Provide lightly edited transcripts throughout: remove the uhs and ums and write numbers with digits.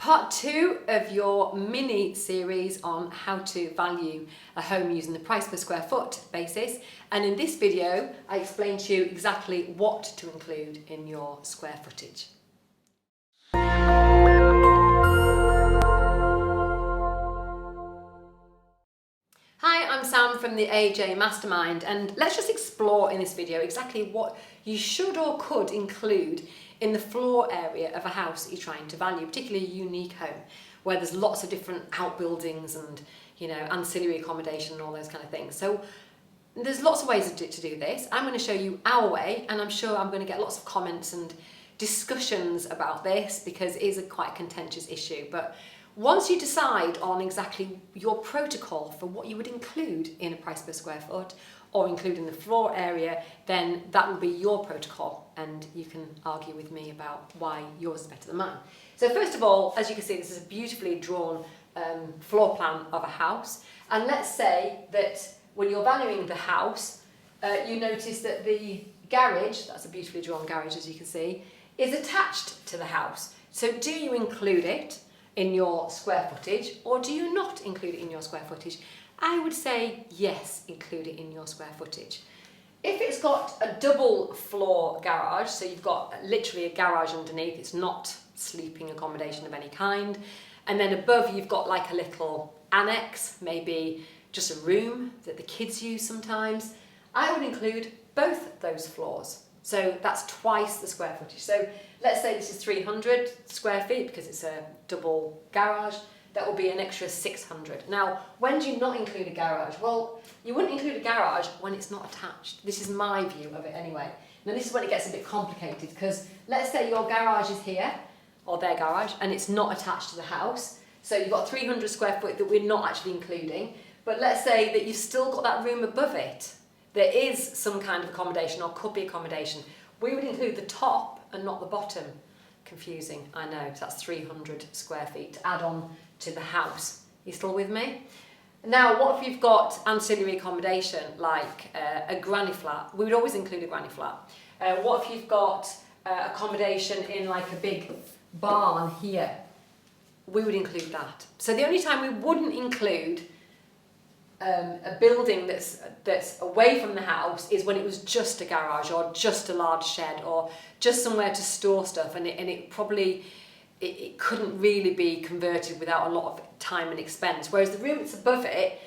Part 2 of your mini series on how to value a home using the price per square foot basis, and in this video I explain to you exactly what to include in your square footage. Hi, I'm Sam from the AJ Mastermind, and let's just explore in this video exactly what you should or could include in the floor area of a house that you're trying to value, particularly a unique home where there's lots of different outbuildings and, you know, ancillary accommodation and all those kind of things. So there's lots of ways to do this. I'm going to show you our way, and I'm sure I'm going to get lots of comments and discussions about this because it is quite a contentious issue. But once you decide on exactly your protocol for what you would include in a price per square foot or include in the floor area, then that will be your protocol, and you can argue with me about why yours is better than mine. So first of all, as you can see, this is a beautifully drawn floor plan of a house. And let's say that when you're valuing the house, you notice that the garage, that's a beautifully drawn garage as you can see, is attached to the house. So do you include it in your square footage, or do you not include it in your square footage? I would say yes, include it in your square footage. If it's got a double floor garage, so you've got literally a garage underneath, it's not sleeping accommodation of any kind, and then above you've got like a little annex, maybe just a room that the kids use sometimes, I would include both those floors. So that's twice the square footage. So let's say this is 300 square feet because it's a double garage. That will be an extra 600. Now, when do you not include a garage? Well, you wouldn't include a garage when it's not attached. This is my view of it anyway. Now, this is when it gets a bit complicated because let's say your garage is here, or their garage, and it's not attached to the house. So you've got 300 square foot that we're not actually including. But let's say that you've still got that room above it. There is some kind of accommodation or could be accommodation. We would include the top and not the bottom. Confusing, I know, so that's 300 square feet to add on to the house. You still with me? Now, what if you've got ancillary accommodation like a granny flat? We would always include a granny flat. What if you've got accommodation in like a big barn here? We would include that. So the only time we wouldn't include a building that's away from the house is when it was just a garage or just a large shed or just somewhere to store stuff, and it probably it couldn't really be converted without a lot of time and expense, whereas the room that's above it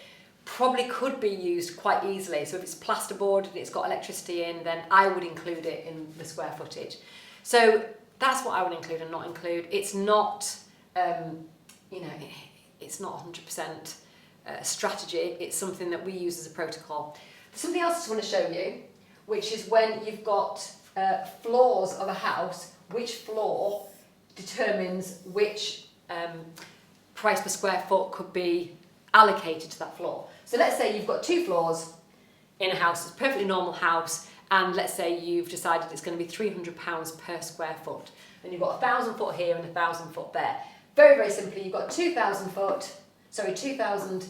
probably could be used quite easily. So if it's plasterboard and it's got electricity in, then I would include it in the square footage. So that's what I would include and not include. It's not you know, it's not 100% strategy. It's something that we use as a protocol. There's something else I just want to show you, which is when you've got floors of a house, which floor determines which price per square foot could be allocated to that floor. So let's say you've got 2 floors in a house, it's a perfectly normal house, and let's say you've decided it's going to be £300 per square foot, and you've got 1,000 foot here and 1,000 foot there. Very, very simply, you've got 2,000 foot, sorry, 2,000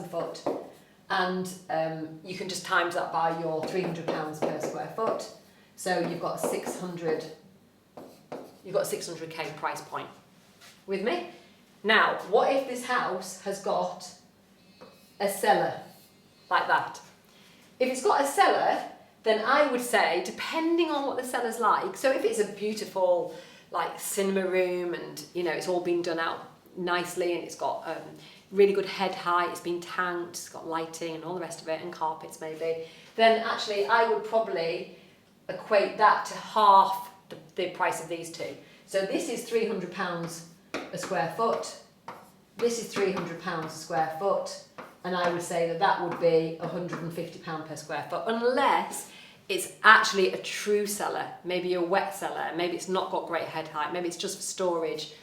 foot, and you can just times that by your £300 per square foot. So you've got 600k price point. With me? Now, what if this house has got a cellar like that? If it's got a cellar, then I would say, depending on what the cellar's like, so if it's a beautiful like cinema room and, you know, it's all been done out nicely and it's got really good head height, it's been tanked, it's got lighting and all the rest of it, and carpets maybe, then actually I would probably equate that to half the price of these two. So this is £300 a square foot, this is £300 a square foot, and I would say that that would be £150 per square foot, unless it's actually a true cellar, maybe a wet cellar, maybe it's not got great head height, maybe it's just for storage.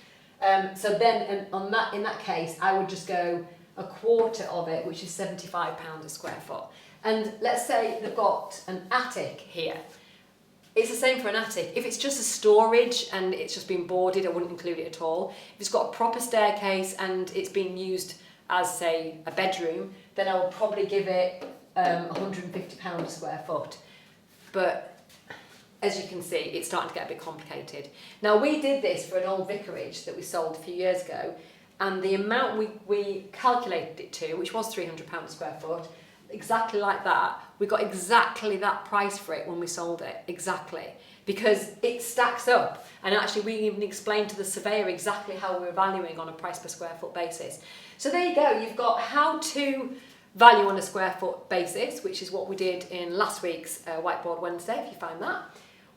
So then in that case, I would just go a quarter of it, which is £75 a square foot. And let's say they've got an attic here. It's the same for an attic. If it's just a storage and it's just been boarded, I wouldn't include it at all. If it's got a proper staircase and it's been used as, say, a bedroom, then I would probably give it £150 a square foot. But as you can see, it's starting to get a bit complicated. Now, we did this for an old vicarage that we sold a few years ago, and the amount we calculated it to, which was £300 a square foot, exactly like that, we got exactly that price for it when we sold it, exactly, because it stacks up. And actually we even explained to the surveyor exactly how we were valuing on a price per square foot basis. So there you go, you've got how to value on a square foot basis, which is what we did in last week's Whiteboard Wednesday, if you find that.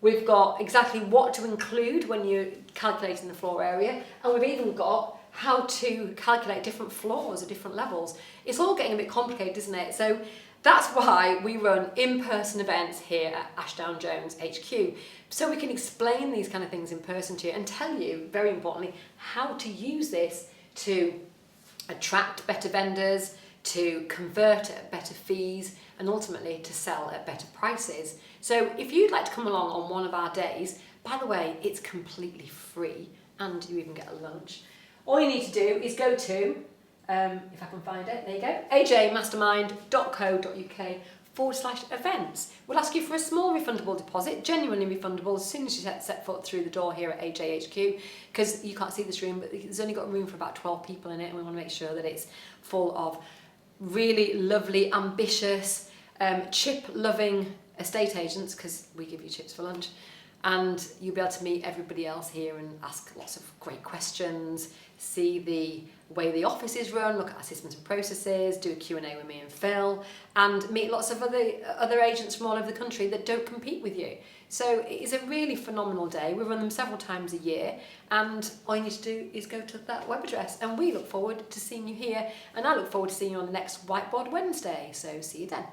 We've got exactly what to include when you're calculating the floor area, and we've even got how to calculate different floors at different levels. It's all getting a bit complicated, isn't it? So that's why we run in-person events here at Ashdown Jones HQ, so we can explain these kind of things in person to you and tell you, very importantly, how to use this to attract better vendors, to convert at better fees, and ultimately to sell at better prices. So if you'd like to come along on one of our days, by the way, it's completely free and you even get a lunch. All you need to do is go to, if I can find it, there you go, ajmastermind.co.uk/events. We'll ask you for a small refundable deposit, genuinely refundable, as soon as you set foot through the door here at AJHQ, because you can't see this room, but it's only got room for about 12 people in it, and we want to make sure that it's full of really lovely, ambitious, chip-loving estate agents, because we give you chips for lunch. And you'll be able to meet everybody else here and ask lots of great questions, see the way the office is run, look at our systems and processes, do a Q&A with me and Phil, and meet lots of other agents from all over the country that don't compete with you. So it is a really phenomenal day. We run them several times a year, and all you need to do is go to that web address, and we look forward to seeing you here, and I look forward to seeing you on the next Whiteboard Wednesday. So see you then.